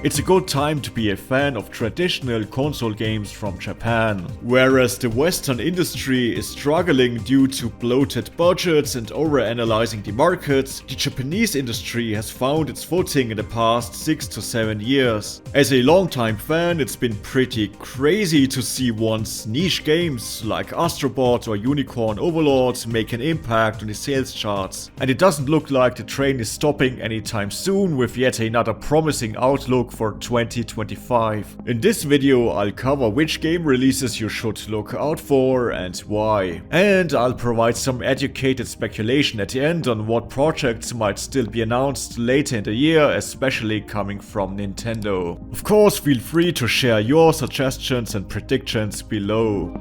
It's a good time to be a fan of traditional console games from Japan. Whereas the Western industry is struggling due to bloated budgets and overanalyzing the market, the Japanese industry has found its footing in the past 6 to 7 years. As a longtime fan, it's been pretty crazy to see once niche games like Astrobot or Unicorn Overlord make an impact on the sales charts. And it doesn't look like the train is stopping anytime soon, with yet another promising outlook for 2025. In this video I'll cover which game releases you should look out for and why. And I'll provide some educated speculation at the end on what projects might still be announced later in the year, especially coming from Nintendo. Of course, feel free to share your suggestions and predictions below.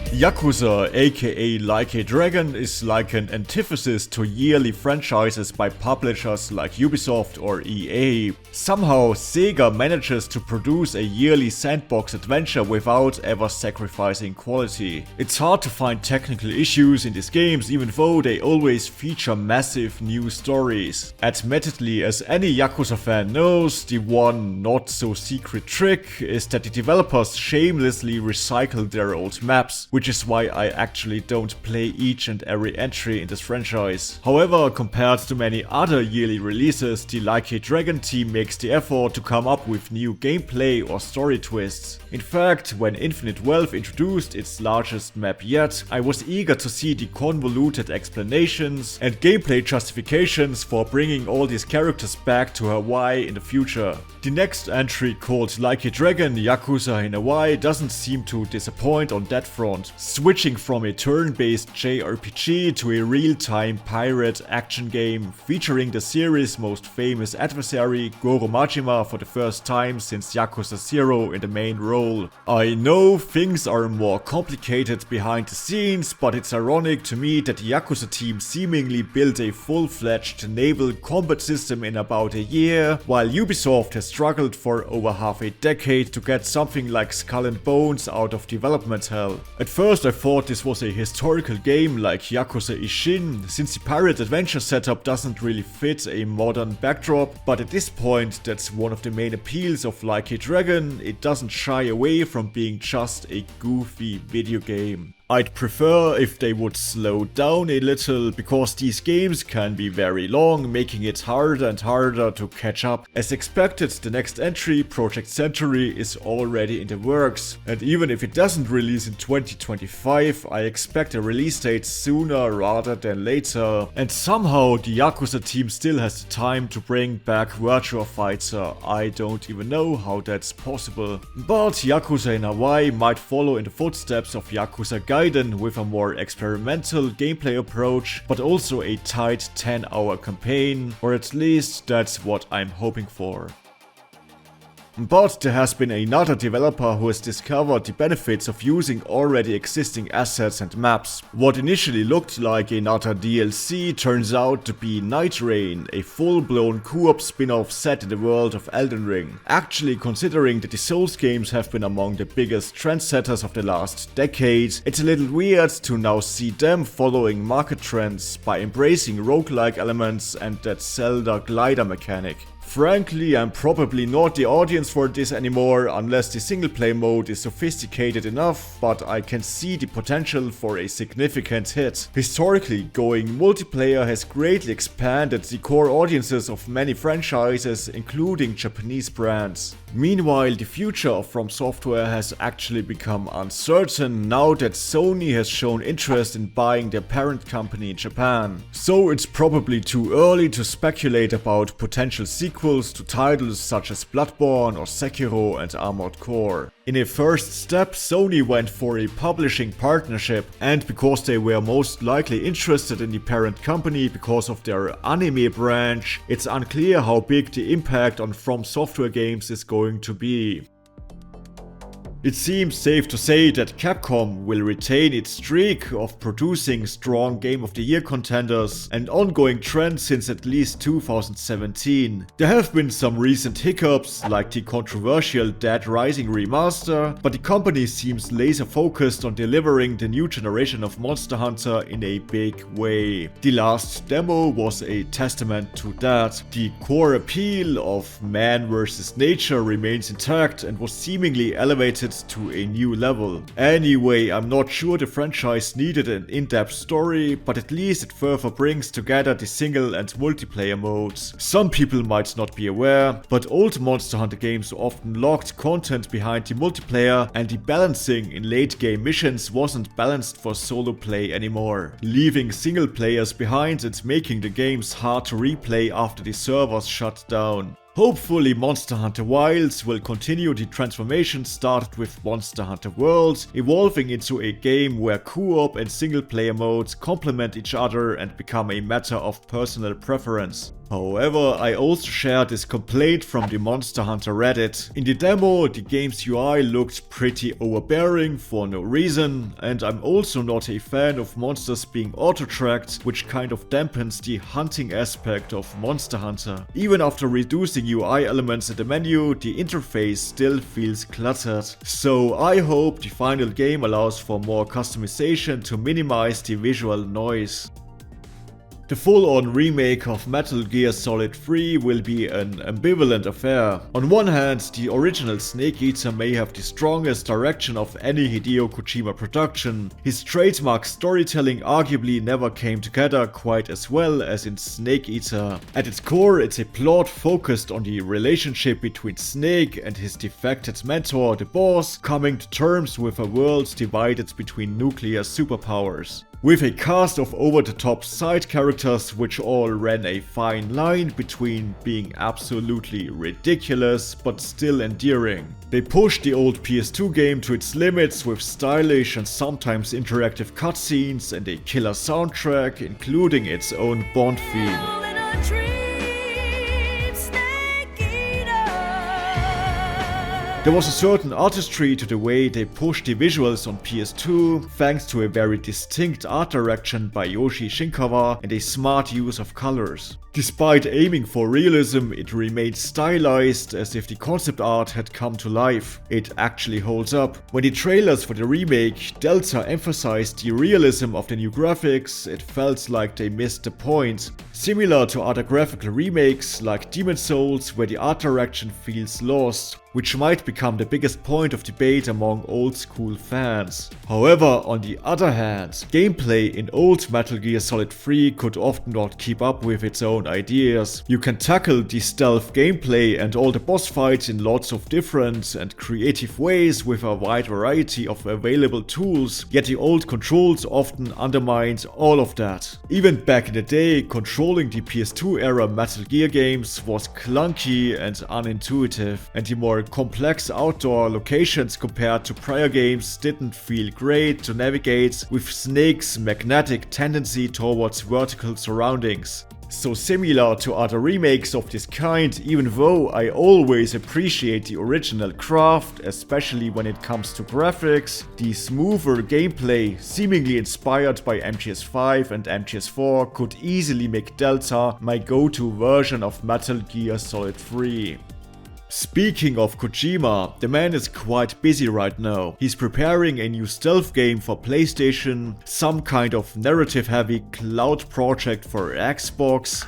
Yakuza, aka Like a Dragon, is like an antithesis to yearly franchises by publishers like Ubisoft or EA. Somehow, Sega manages to produce a yearly sandbox adventure without ever sacrificing quality. It's hard to find technical issues in these games, even though they always feature massive new stories. Admittedly, as any Yakuza fan knows, the one not so secret trick is that the developers shamelessly recycle their old maps, which is why I actually don't play each and every entry in this franchise. However, compared to many other yearly releases, the Like a Dragon team makes the effort to come up with new gameplay or story twists. In fact, when Infinite Wealth introduced its largest map yet, I was eager to see the convoluted explanations and gameplay justifications for bringing all these characters back to Hawaii in the future. The next entry, called Like a Dragon Yakuza in Hawaii, doesn't seem to disappoint on that front. Switching from a turn-based JRPG to a real-time pirate action game featuring the series' most famous adversary, Goro Majima, for the first time since Yakuza 0 in the main role. I know things are more complicated behind the scenes, but it's ironic to me that the Yakuza team seemingly built a full-fledged naval combat system in about a year, while Ubisoft has struggled for over half a decade to get something like Skull and Bones out of development hell. At first I thought this was a historical game like Yakuza Ishin, since the pirate adventure setup doesn't really fit a modern backdrop, but at this point that's one of the main appeals of Like a Dragon. It doesn't shy away from being just a goofy video game. I'd prefer if they would slow down a little, because these games can be very long, making it harder and harder to catch up. As expected, the next entry, Project Century, is already in the works, and even if it doesn't release in 2025, I expect a release date sooner rather than later. And somehow the Yakuza team still has the time to bring back Virtua Fighter. I don't even know how that's possible. But Yakuza in Hawaii might follow in the footsteps of Yakuza Gaiden with a more experimental gameplay approach, but also a tight 10-hour campaign, or at least that's what I'm hoping for. But there has been another developer who has discovered the benefits of using already existing assets and maps. What initially looked like another DLC turns out to be Night Rain, a full-blown co-op spin-off set in the world of Elden Ring. Actually, considering that the Souls games have been among the biggest trendsetters of the last decade, it's a little weird to now see them following market trends by embracing roguelike elements and that Zelda glider mechanic. Frankly, I'm probably not the audience for this anymore unless the single play mode is sophisticated enough, but I can see the potential for a significant hit. Historically, going multiplayer has greatly expanded the core audiences of many franchises, including Japanese brands. Meanwhile, the future of From Software has actually become uncertain now that Sony has shown interest in buying their parent company in Japan. So it's probably too early to speculate about potential sequels to titles such as Bloodborne or Sekiro and Armored Core. In a first step, Sony went for a publishing partnership, and because they were most likely interested in the parent company because of their anime branch, it's unclear how big the impact on From Software games is going to be. It seems safe to say that Capcom will retain its streak of producing strong Game of the Year contenders, an ongoing trend since at least 2017. There have been some recent hiccups, like the controversial Dead Rising remaster, but the company seems laser focused on delivering the new generation of Monster Hunter in a big way. The last demo was a testament to that. The core appeal of man versus nature remains intact and was seemingly elevated to a new level. Anyway, I'm not sure the franchise needed an in-depth story, but at least it further brings together the single and multiplayer modes. Some people might not be aware, but old Monster Hunter games often locked content behind the multiplayer, and the balancing in late game missions wasn't balanced for solo play anymore, leaving single players behind and making the games hard to replay after the servers shut down. Hopefully Monster Hunter Wilds will continue the transformation started with Monster Hunter World, evolving into a game where co-op and single player modes complement each other and become a matter of personal preference. However, I also share this complaint from the Monster Hunter Reddit. In the demo, the game's UI looked pretty overbearing for no reason, and I'm also not a fan of monsters being auto-tracked, which kind of dampens the hunting aspect of Monster Hunter. Even after reducing UI elements in the menu, the interface still feels cluttered. So I hope the final game allows for more customization to minimize the visual noise. The full-on remake of Metal Gear Solid 3 will be an ambivalent affair. On one hand, the original Snake Eater may have the strongest direction of any Hideo Kojima production. His trademark storytelling arguably never came together quite as well as in Snake Eater. At its core, it's a plot focused on the relationship between Snake and his defected mentor, the boss, coming to terms with a world divided between nuclear superpowers. With a cast of over-the-top side characters which all ran a fine line between being absolutely ridiculous but still endearing. They pushed the old PS2 game to its limits with stylish and sometimes interactive cutscenes and a killer soundtrack, including its own Bond theme. There was a certain artistry to the way they pushed the visuals on PS2, thanks to a very distinct art direction by Yoshi Shinkawa and a smart use of colors. Despite aiming for realism, it remained stylized as if the concept art had come to life. It actually holds up. When the trailers for the remake Delta emphasized the realism of the new graphics, it felt like they missed the point. Similar to other graphical remakes like Demon's Souls, where the art direction feels lost, which might become the biggest point of debate among old school fans. However, on the other hand, gameplay in old Metal Gear Solid 3 could often not keep up with its own ideas. You can tackle the stealth gameplay and all the boss fights in lots of different and creative ways with a wide variety of available tools, yet the old controls often undermined all of that. Even back in the day, controlling the PS2 era Metal Gear games was clunky and unintuitive, and the more complex outdoor locations compared to prior games didn't feel great to navigate, with Snake's magnetic tendency towards vertical surroundings. So similar to other remakes of this kind, even though I always appreciate the original craft, especially when it comes to graphics, the smoother gameplay, seemingly inspired by MGS5 and MGS4, could easily make Delta my go-to version of Metal Gear Solid 3. Speaking of Kojima, the man is quite busy right now. He's preparing a new stealth game for PlayStation, some kind of narrative-heavy cloud project for Xbox,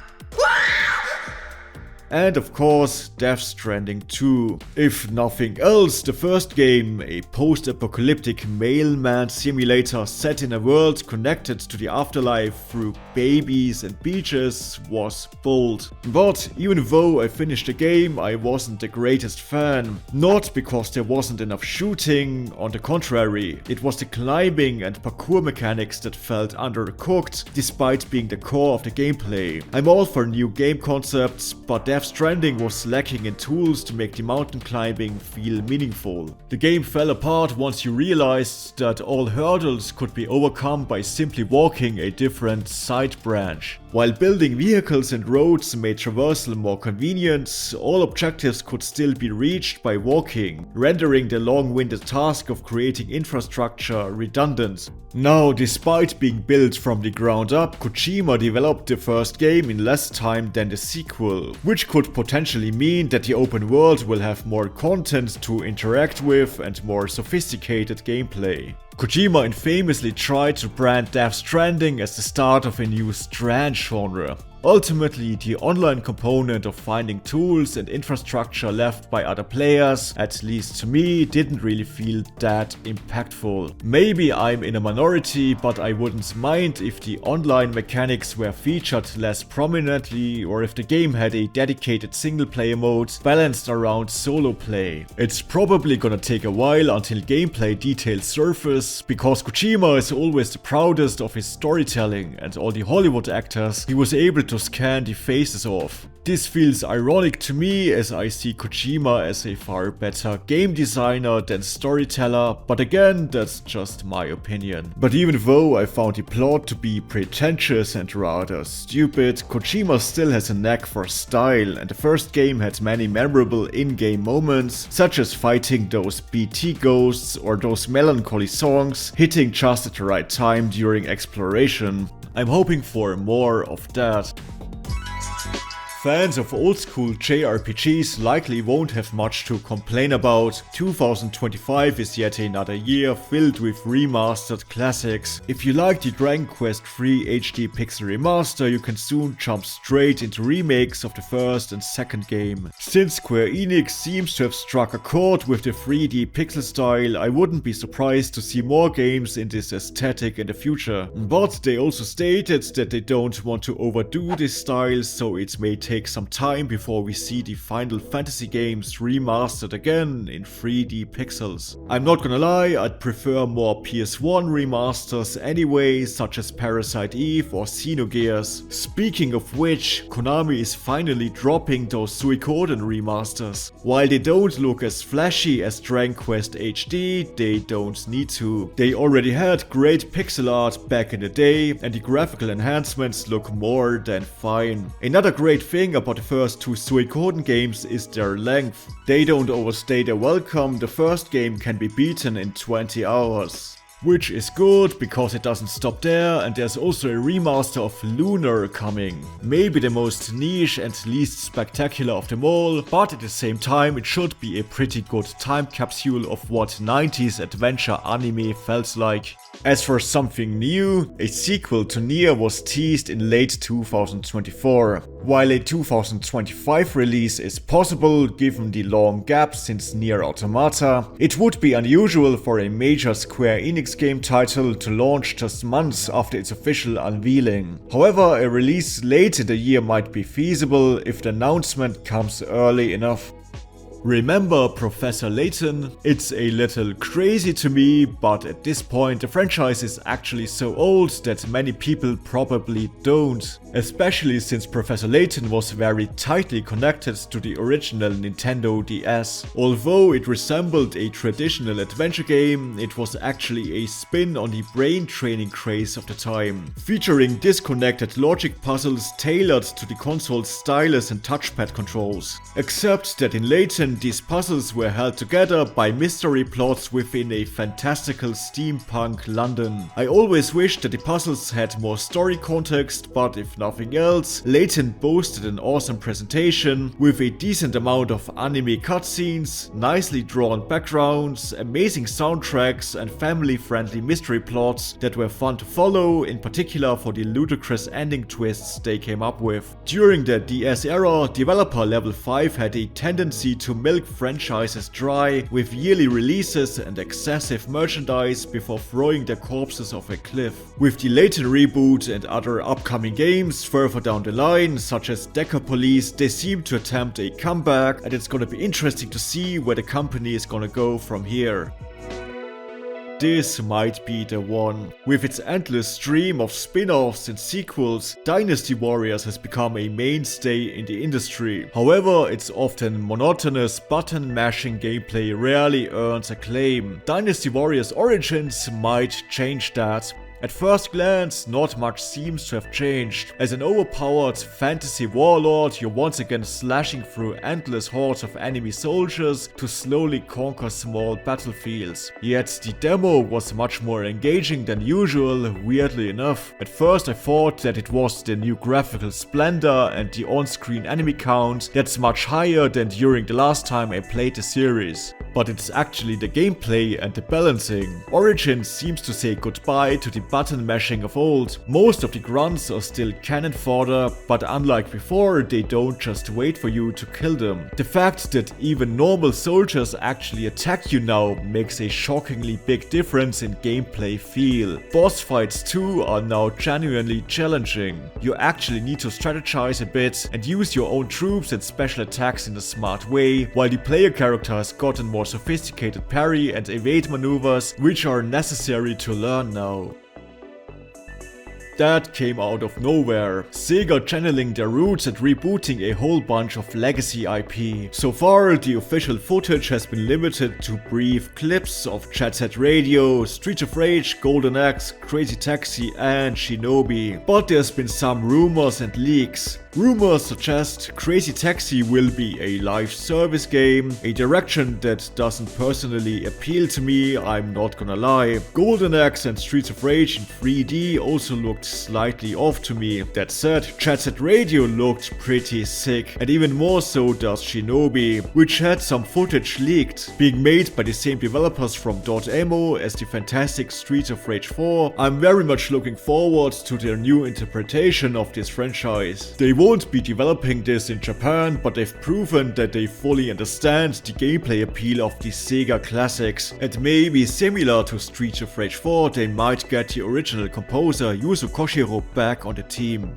and of course, Death Stranding 2. If nothing else, the first game, a post-apocalyptic mailman simulator set in a world connected to the afterlife through babies and beaches, was bold. But even though I finished the game, I wasn't the greatest fan. Not because there wasn't enough shooting, on the contrary, it was the climbing and parkour mechanics that felt undercooked, despite being the core of the gameplay. I'm all for new game concepts, but Death Stranding was lacking in tools to make the mountain climbing feel meaningful. The game fell apart once you realized that all hurdles could be overcome by simply walking a different side branch. While building vehicles and roads made traversal more convenient, all objectives could still be reached by walking, rendering the long-winded task of creating infrastructure redundant. Now, despite being built from the ground up, Kojima developed the first game in less time than the sequel, which could potentially mean that the open world will have more content to interact with and more sophisticated gameplay. Kojima infamously tried to brand Death Stranding as the start of a new strange genre. Ultimately, the online component of finding tools and infrastructure left by other players, at least to me, didn't really feel that impactful. Maybe I'm in a minority, but I wouldn't mind if the online mechanics were featured less prominently or if the game had a dedicated single player mode balanced around solo play. It's probably gonna take a while until gameplay details surface, because Kojima is always the proudest of his storytelling, and all the Hollywood actors he was able to scan the faces of. This feels ironic to me, as I see Kojima as a far better game designer than storyteller, but again, that's just my opinion. But even though I found the plot to be pretentious and rather stupid, Kojima still has a knack for style, and the first game had many memorable in-game moments, such as fighting those BT ghosts or those melancholy songs hitting just at the right time during exploration. I'm hoping for more of that. Fans of old-school JRPGs likely won't have much to complain about. 2025 is yet another year filled with remastered classics. If you like the Dragon Quest III HD Pixel Remaster, you can soon jump straight into remakes of the first and second game. Since Square Enix seems to have struck a chord with the 3D pixel style, I wouldn't be surprised to see more games in this aesthetic in the future. But they also stated that they don't want to overdo this style, so it may take some time before we see the Final Fantasy games remastered again in 3D pixels. I'm not gonna lie, I'd prefer more PS1 remasters anyway, such as Parasite Eve or Xenogears. Speaking of which, Konami is finally dropping those Suikoden remasters. While they don't look as flashy as Dragon Quest HD, they don't need to. They already had great pixel art back in the day, and the graphical enhancements look more than fine. Another great thing about the first two Suikoden games is their length. They don't overstay their welcome. The first game can be beaten in 20 hours. Which is good, because it doesn't stop there, and there's also a remaster of Lunar coming. Maybe the most niche and least spectacular of them all, but at the same time it should be a pretty good time capsule of what 90s adventure anime felt like. As for something new, a sequel to Nier was teased in late 2024. While a 2025 release is possible given the long gap since Nier Automata, it would be unusual for a major Square Enix game title to launch just months after its official unveiling. However, a release late in the year might be feasible if the announcement comes early enough. Remember Professor Layton? It's a little crazy to me, but at this point the franchise is actually so old that many people probably don't. Especially since Professor Layton was very tightly connected to the original Nintendo DS. Although it resembled a traditional adventure game, it was actually a spin on the brain training craze of the time, featuring disconnected logic puzzles tailored to the console's stylus and touchpad controls. Except that in Layton, these puzzles were held together by mystery plots within a fantastical steampunk London. I always wished that the puzzles had more story context, but if nothing else, Layton boasted an awesome presentation with a decent amount of anime cutscenes, nicely drawn backgrounds, amazing soundtracks, and family-friendly mystery plots that were fun to follow, in particular for the ludicrous ending twists they came up with. During the DS era, developer Level 5 had a tendency to milk franchises dry with yearly releases and excessive merchandise before throwing their corpses off a cliff. With the Layton reboot and other upcoming games further down the line, such as Deca Police, they seem to attempt a comeback, and it's gonna be interesting to see where the company is gonna go from here. This might be the one. With its endless stream of spin-offs and sequels, Dynasty Warriors has become a mainstay in the industry. However, its often monotonous button-mashing gameplay rarely earns acclaim. Dynasty Warriors Origins might change that. At first glance, not much seems to have changed. As an overpowered fantasy warlord, you're once again slashing through endless hordes of enemy soldiers to slowly conquer small battlefields. Yet the demo was much more engaging than usual, weirdly enough. At first I thought that it was the new graphical splendor and the on-screen enemy count that's much higher than during the last time I played the series. But it's actually the gameplay and the balancing. Origin seems to say goodbye to the button mashing of old. Most of the grunts are still cannon fodder, but unlike before, they don't just wait for you to kill them. The fact that even normal soldiers actually attack you now makes a shockingly big difference in gameplay feel. Boss fights too are now genuinely challenging. You actually need to strategize a bit and use your own troops and special attacks in a smart way, while the player character has gotten more sophisticated parry and evade maneuvers, which are necessary to learn now. That came out of nowhere. Sega channeling their roots and rebooting a whole bunch of legacy IP. So far, the official footage has been limited to brief clips of Jet Set Radio, Streets of Rage, Golden Axe, Crazy Taxi and Shinobi. But there's been some rumors and leaks. Rumors suggest Crazy Taxi will be a live service game, a direction that doesn't personally appeal to me, I'm not gonna lie. Golden Axe and Streets of Rage in 3D also looked slightly off to me. That said, Jet Set Radio looked pretty sick, and even more so does Shinobi, which had some footage leaked. Being made by the same developers from Dotemu as the fantastic Streets of Rage 4, I'm very much looking forward to their new interpretation of this franchise. They won't be developing this in Japan, but they've proven that they fully understand the gameplay appeal of the Sega classics, and maybe similar to Streets of Rage 4, they might get the original composer Yuzo Koshiro back on the team.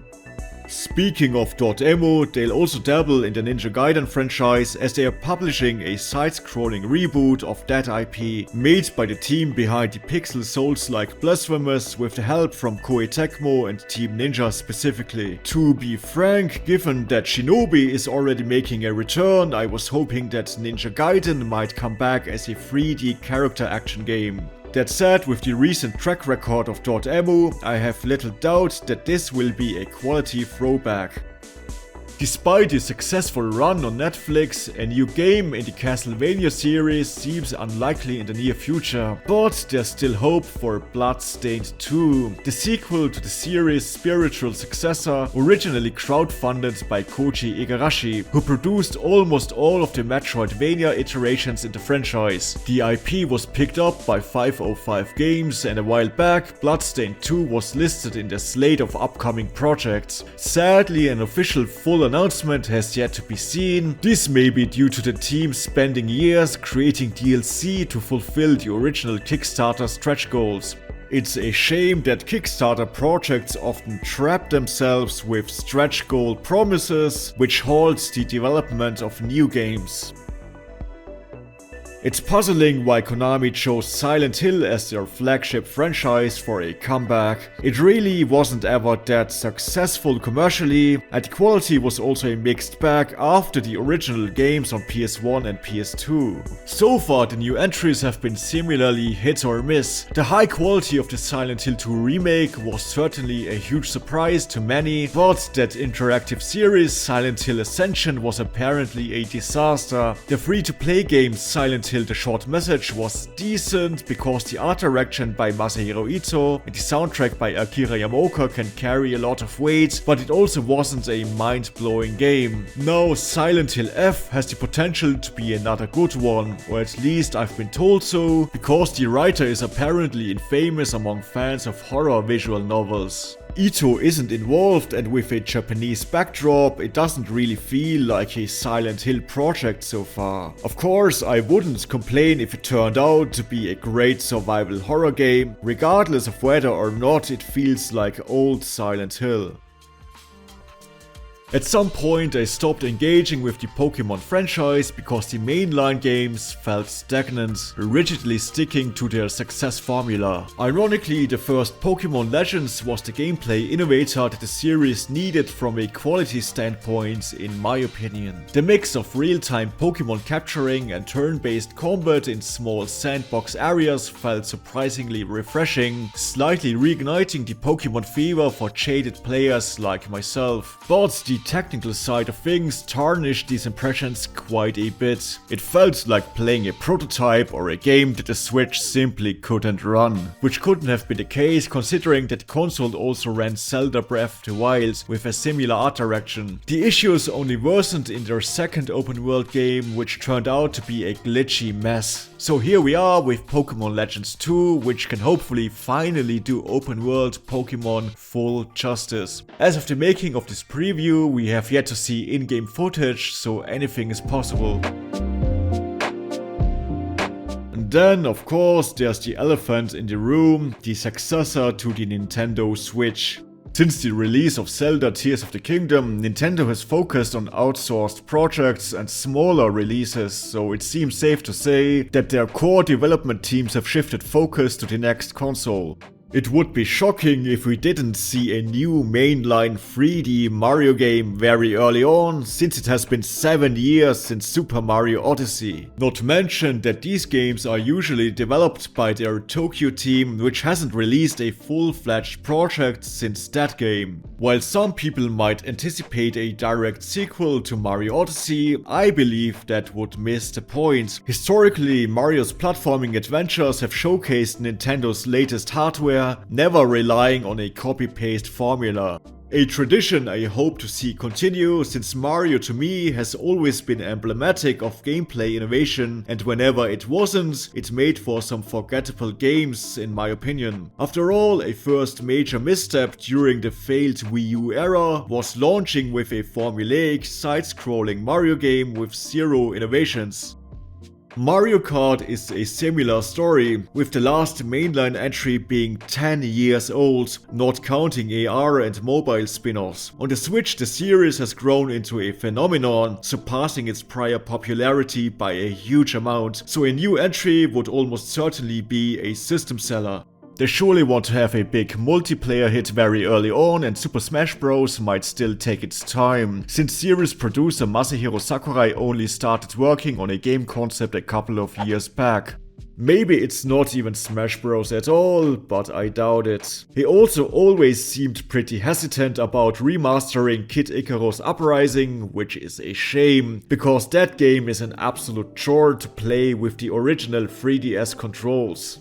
Speaking of Dotemu, they'll also dabble in the Ninja Gaiden franchise as they are publishing a side-scrolling reboot of that IP, made by the team behind the Pixel Souls-like Blasphemous with the help from Koei Tecmo and Team Ninja specifically. To be frank, given that Shinobi is already making a return, I was hoping that Ninja Gaiden might come back as a 3D character action game. That said, with the recent track record of Dotemu, I have little doubt that this will be a quality throwback. Despite the successful run on Netflix, a new game in the Castlevania series seems unlikely in the near future, but there's still hope for Bloodstained 2, the sequel to the series' spiritual successor, originally crowdfunded by Koji Igarashi, who produced almost all of the Metroidvania iterations in the franchise. The IP was picked up by 505 Games, and a while back, Bloodstained 2 was listed in their slate of upcoming projects. Sadly, an official full announcement has yet to be seen. This may be due to the team spending years creating DLC to fulfill the original Kickstarter stretch goals. It's a shame that Kickstarter projects often trap themselves with stretch goal promises, which halts the development of new games. It's puzzling why Konami chose Silent Hill as their flagship franchise for a comeback. It really wasn't ever that successful commercially, and the quality was also a mixed bag after the original games on PS1 and PS2. So far, the new entries have been similarly hit or miss. The high quality of the Silent Hill 2 remake was certainly a huge surprise to many, but that interactive series Silent Hill Ascension was apparently a disaster. The free-to-play game Silent Hill The Short Message was decent because the art direction by Masahiro Ito and the soundtrack by Akira Yamaoka can carry a lot of weight, but it also wasn't a mind-blowing game. Now Silent Hill F has the potential to be another good one, or at least I've been told so, because the writer is apparently infamous among fans of horror visual novels. Ito isn't involved, and with a Japanese backdrop, it doesn't really feel like a Silent Hill project so far. Of course, I wouldn't complain if it turned out to be a great survival horror game, regardless of whether or not it feels like old Silent Hill. At some point I stopped engaging with the Pokemon franchise because the mainline games felt stagnant, rigidly sticking to their success formula. Ironically, the first Pokemon Legends was the gameplay innovator that the series needed from a quality standpoint, in my opinion. The mix of real-time Pokemon capturing and turn-based combat in small sandbox areas felt surprisingly refreshing, slightly reigniting the Pokemon fever for jaded players like myself. But the technical side of things tarnished these impressions quite a bit. It felt like playing a prototype or a game that the Switch simply couldn't run, which couldn't have been the case considering that the console also ran Zelda Breath of the Wild with a similar art direction. The issues only worsened in their second open world game, which turned out to be a glitchy mess. So here we are with Pokemon Legends 2, which can hopefully finally do open world Pokemon full justice. As of the making of this preview, we have yet to see in-game footage, so anything is possible. And then, of course, there's the elephant in the room, the successor to the Nintendo Switch. Since the release of Zelda Tears of the Kingdom, Nintendo has focused on outsourced projects and smaller releases, so it seems safe to say that their core development teams have shifted focus to the next console. It would be shocking if we didn't see a new mainline 3D Mario game very early on, since it has been 7 years since Super Mario Odyssey. Not to mention that these games are usually developed by their Tokyo team, which hasn't released a full-fledged project since that game. While some people might anticipate a direct sequel to Mario Odyssey, I believe that would miss the point. Historically, Mario's platforming adventures have showcased Nintendo's latest hardware, never relying on a copy-paste formula. A tradition I hope to see continue, since Mario to me has always been emblematic of gameplay innovation, and whenever it wasn't, it made for some forgettable games in my opinion. After all, a first major misstep during the failed Wii U era was launching with a formulaic side-scrolling Mario game with zero innovations. Mario Kart is a similar story, with the last mainline entry being 10 years old, not counting AR and mobile spin-offs. On the Switch, the series has grown into a phenomenon, surpassing its prior popularity by a huge amount, so a new entry would almost certainly be a system seller. They surely want to have a big multiplayer hit very early on, and Super Smash Bros. Might still take its time, since series producer Masahiro Sakurai only started working on a game concept a couple of years back. Maybe it's not even Smash Bros at all, but I doubt it. He also always seemed pretty hesitant about remastering Kid Icarus Uprising, which is a shame, because that game is an absolute chore to play with the original 3DS controls.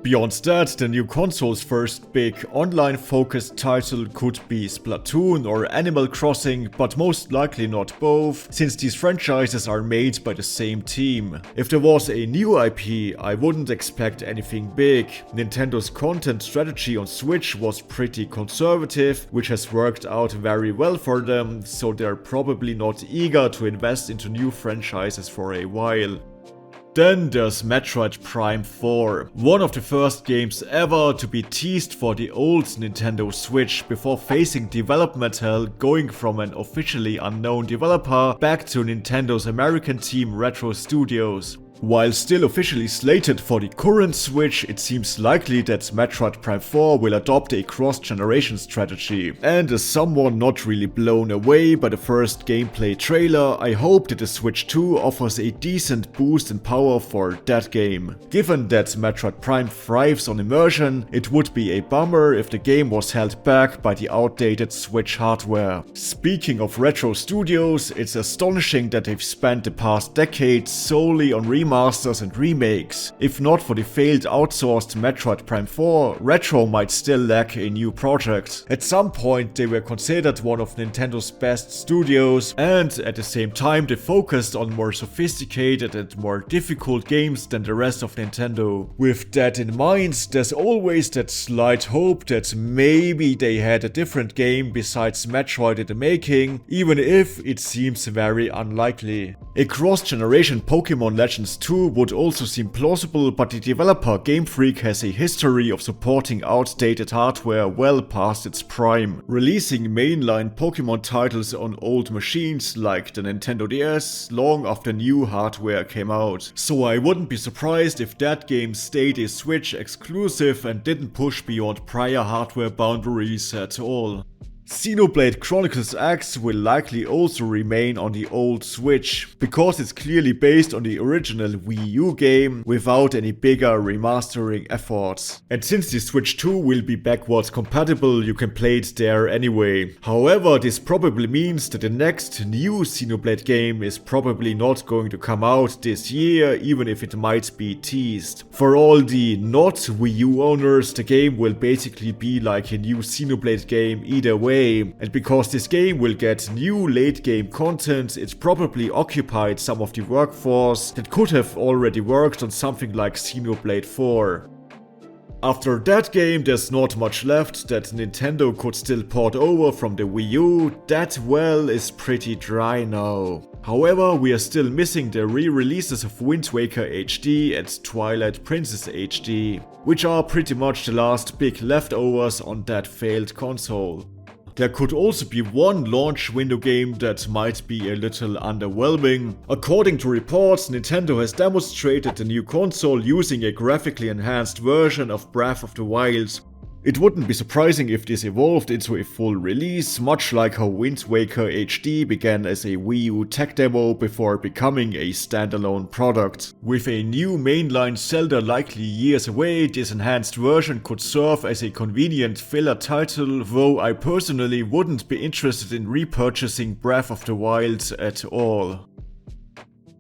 Beyond that, the new console's first big online-focused title could be Splatoon or Animal Crossing, but most likely not both, since these franchises are made by the same team. If there was a new IP, I wouldn't expect anything big. Nintendo's content strategy on Switch was pretty conservative, which has worked out very well for them, so they're probably not eager to invest into new franchises for a while. Then there's Metroid Prime 4, one of the first games ever to be teased for the old Nintendo Switch before facing development hell, going from an officially unknown developer back to Nintendo's American team Retro Studios. While still officially slated for the current Switch, it seems likely that Metroid Prime 4 will adopt a cross-generation strategy. And as someone not really blown away by the first gameplay trailer, I hope that the Switch 2 offers a decent boost in power for that game. Given that Metroid Prime thrives on immersion, it would be a bummer if the game was held back by the outdated Switch hardware. Speaking of Retro Studios, it's astonishing that they've spent the past decade solely on remasters and remakes. If not for the failed outsourced Metroid Prime 4, Retro might still lack a new project. At some point they were considered one of Nintendo's best studios, and at the same time they focused on more sophisticated and more difficult games than the rest of Nintendo. With that in mind, there's always that slight hope that maybe they had a different game besides Metroid in the making, even if it seems very unlikely. A cross-generation Pokemon Legends Hearts 2 would also seem plausible, but the developer Game Freak has a history of supporting outdated hardware well past its prime, releasing mainline Pokemon titles on old machines like the Nintendo DS long after new hardware came out. So I wouldn't be surprised if that game stayed a Switch exclusive and didn't push beyond prior hardware boundaries at all. Xenoblade Chronicles X will likely also remain on the old Switch, because it's clearly based on the original Wii U game without any bigger remastering efforts. And since the Switch 2 will be backwards compatible, you can play it there anyway. However, this probably means that the next new Xenoblade game is probably not going to come out this year, even if it might be teased. For all the not Wii U owners, the game will basically be like a new Xenoblade game either way. And because this game will get new late game content, it probably occupied some of the workforce that could have already worked on something like Xenoblade 4. After that game, there's not much left that Nintendo could still port over from the Wii U. That well is pretty dry now. However, we are still missing the re-releases of Wind Waker HD and Twilight Princess HD, which are pretty much the last big leftovers on that failed console. There could also be one launch window game that might be a little underwhelming. According to reports, Nintendo has demonstrated the new console using a graphically enhanced version of Breath of the Wild. It wouldn't be surprising if this evolved into a full release, much like how Wind Waker HD began as a Wii U tech demo before becoming a standalone product. With a new mainline Zelda likely years away, this enhanced version could serve as a convenient filler title, though I personally wouldn't be interested in repurchasing Breath of the Wild at all.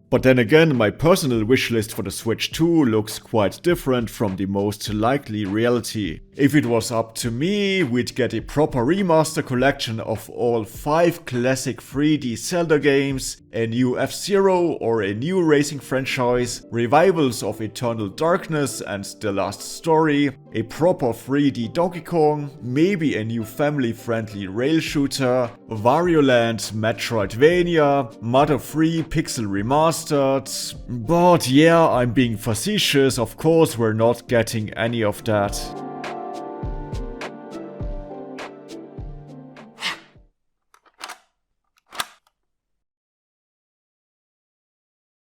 But then again, my personal wishlist for the Switch 2 looks quite different from the most likely reality. If it was up to me, we'd get a proper remaster collection of all 5 classic 3D Zelda games, a new F-Zero or a new racing franchise, revivals of Eternal Darkness and The Last Story, a proper 3D Donkey Kong, maybe a new family-friendly rail shooter, Wario Land, Metroidvania, Mother 3 Pixel Remastered. But yeah, I'm being facetious, of course we're not getting any of that.